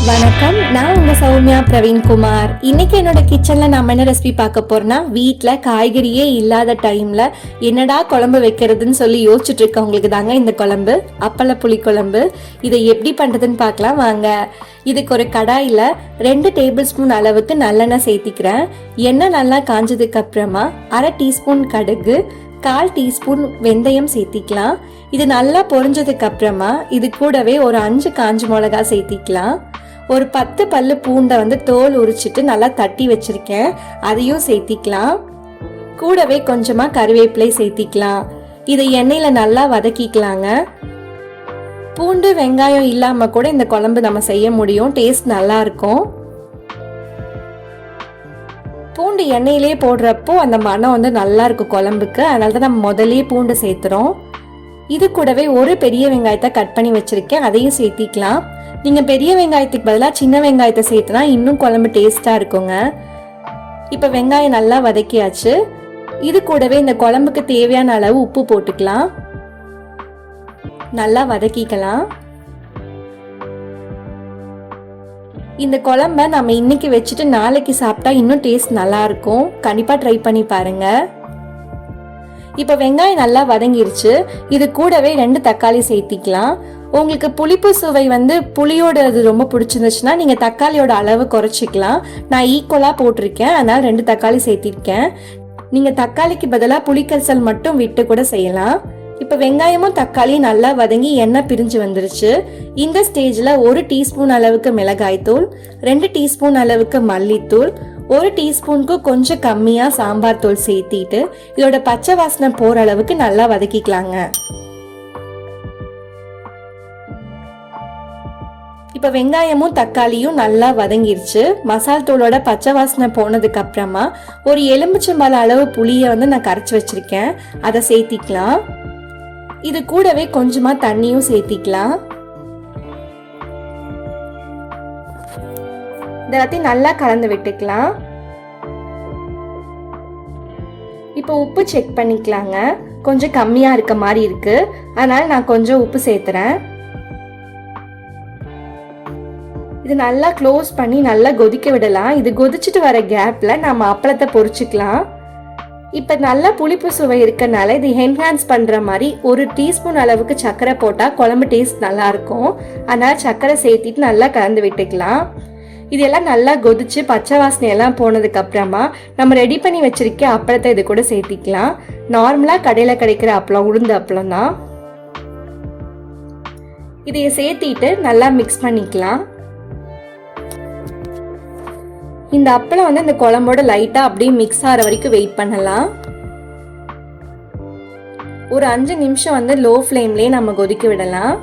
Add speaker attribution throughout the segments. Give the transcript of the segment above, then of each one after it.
Speaker 1: வணக்கம், நான் உங்க சௌமியா பிரவீன்குமார். இன்னைக்கு என்னோட கிச்சன்ல நம்ம என்ன ரெசிபி பார்க்க போறோம்னா, வீட்டில் காய்கறியே இல்லாத டைம்ல என்னடா குழம்பு வைக்கிறதுன்னு சொல்லி யோசிச்சுட்டு இருக்கவங்களுக்கு தாங்க இந்த குழம்பு, அப்பள புளி குழம்பு. இதை எப்படி பண்றதுன்னு பார்க்கலாம் வாங்க. இதுக்கு ஒரு கடாயில் 2 டேபிள் ஸ்பூன் அளவுக்கு நல்லெண்ணெய் சேர்த்திக்கிறேன். எண்ணெய் நல்லா காஞ்சதுக்கு அப்புறமா 1/2 டீஸ்பூன் கடுகு, 1/4 டீஸ்பூன் வெந்தயம் சேர்த்திக்கலாம். இது நல்லா பொரிஞ்சதுக்கு அப்புறமா இது கூடவே ஒரு 5 காஞ்ச மிளகா சேர்த்திக்கலாம். ஒரு 10 பல்லு பூண்டை தோல் உரிச்சிட்டு நல்லா தட்டி வச்சிருக்கேன், அதையும் சேர்த்திக்கலாம். கூடவே கொஞ்சமா கருவேப்பிலை சேர்த்திக்கலாம். இதை எண்ணெயில நல்லா வதக்கிக்கலாங்க. பூண்டு வெங்காயம் இல்லாம கூட இந்த குழம்பு நம்ம செய்ய முடியும், டேஸ்ட் நல்லா இருக்கும். பூண்டு எண்ணெயிலே போடுறப்போ அந்த மனம் நல்லா இருக்கும் குழம்புக்கு, அதனால தான் நம்ம முதலே பூண்டு சேர்த்துறோம். இது கூடவே ஒரு பெரிய வெங்காயத்தை கட் பண்ணி வச்சிருக்கேன், அதையும் சேர்த்திக்கலாம். நீங்க பெரிய வெங்காயத்துக்கு பதிலாக சின்ன வெங்காயத்தை சேர்த்துனா இன்னும் குழம்பு டேஸ்டா இருக்குங்க. இப்ப வெங்காயம் நல்லா வதக்கியாச்சு. இது கூடவே இந்த குழம்புக்கு தேவையான அளவு உப்பு போட்டுக்கலாம், நல்லா வதக்கிக்கலாம். இந்த குழம்ப நம்ம இன்னைக்கு வச்சுட்டு நாளைக்கு சாப்பிட்டா இன்னும் டேஸ்ட் நல்லா இருக்கும். கண்டிப்பா ட்ரை பண்ணி பாருங்க. இப்ப வெங்காயம் நல்லா வதங்கிருச்சு. இது கூடவே 2 தக்காளி சேர்த்திக்கலாம். உங்களுக்கு புளிப்பு சுவை புளியோட இது ரொம்ப பிடிச்சிருந்துச்சுன்னா நீங்க தக்காளியோட அளவு குறைச்சிக்கலாம். நான் ஈக்குவலா போட்டிருக்கேன், அதனால 2 தக்காளி சேர்த்திருக்கேன். நீங்க தக்காளிக்கு பதிலாக புளிக்கரைசல் மட்டும் விட்டு கூட செய்யலாம். இப்ப வெங்காயமும் தக்காளியும் நல்லா வதங்கி எண்ணெய் பிரிஞ்சு வந்துருச்சு. இந்த ஸ்டேஜ்ல 1 டீஸ்பூன் அளவுக்கு மிளகாய் தூள், 2 டீஸ்பூன் அளவுக்கு மல்லித்தூள், 1 டீஸ்பூனுக்கு கொஞ்சம் கம்மியா சாம்பார் தூள் சேர்த்திட்டு இதோட பச்சை வாசனை போற அளவுக்கு நல்லா வதக்கிக்கலாங்க. இப்ப வெங்காயமும் தக்காளியும் நல்லா வதங்கிருச்சு. மசால் தூளோட பச்சை வாசனை போனதுக்கு அப்புறமா ஒரு எலுமிச்சம்பழ அளவு புளிய நான் கரைச்சி வச்சிருக்கேன், அதை சேர்த்திக்கலாம். இது கூடவே கொஞ்சமா தண்ணியும் சேர்த்திக்கலாம். இதெல்லாத்தையும் நல்லா கலந்து விட்டுக்கலாம். இப்போ உப்பு செக் பண்ணிக்கலாங்க. கொஞ்சம் கம்மியா இருக்க மாதிரி இருக்கு, அதனால நான் கொஞ்சம் உப்பு சேர்த்துறேன். இது நல்லா க்ளோஸ் பண்ணி நல்லா கொதிக்க விடலாம். இது கொதிச்சுட்டு வர கேப்ல நம்ம அப்பளத்தை பொரிச்சுக்கலாம். இப்ப நல்லா புளிப்பு சுவை இருக்கனால இது என்ஹான்ஸ் பண்ற மாதிரி 1 டீஸ்பூன் அளவுக்கு சர்க்கரை போட்டா குழம்பு டேஸ்ட் நல்லா இருக்கும். அதனால சர்க்கரை சேர்த்திட்டு நல்லா கலந்து விட்டுக்கலாம். இதெல்லாம் நல்லா கொதிச்சு பச்சை வாசனை எல்லாம் போனதுக்கு அப்புறமா நம்ம ரெடி பண்ணி வச்சிருக்க அப்பளத்தை இது கூட சேர்த்திக்கலாம். நார்மலா கடையில கிடைக்கிற அப்பளம், உளுந்த அப்பளம் தான். இதைய சேர்த்திட்டு நல்லா மிக்ஸ் பண்ணிக்கலாம். இந்த அப்பளம் இந்த குழம்போட லைட்டா அப்படியே மிக்ஸ் ஆகிற வரைக்கும் வெயிட் பண்ணலாம். ஒரு 5 நிமிஷம் லோ ஃப்ளேம்லயே நம்ம கொதிக்க விடலாம்.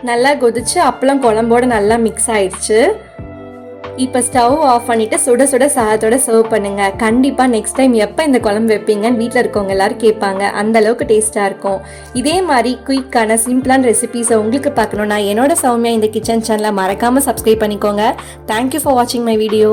Speaker 1: நல்லா கொதிச்சு அப்பளம் குழம்போட நல்லா மிக்ஸ் ஆயிடுச்சு. இப்ப ஸ்டவ் ஆஃப் பண்ணிட்டு சுட சுட சாதத்தோட சர்வ் பண்ணுங்க. கண்டிப்பா நெக்ஸ்ட் டைம் எப்ப இந்த குழம்பு வைப்பீங்கன்னு வீட்டில் இருக்கவங்க எல்லாரும் கேட்பாங்க, அந்த அளவுக்கு டேஸ்டா இருக்கும். இதே மாதிரி குயிக்கான சிம்பிளான ரெசிபிஸை உங்களுக்கு பார்க்கணும்னா என்னோட சௌமியா இந்த கிச்சன் சேனலை மறக்காம சப்ஸ்கிரைப் பண்ணிக்கோங்க. தேங்க்யூ ஃபார் வாட்சிங் மை வீடியோ.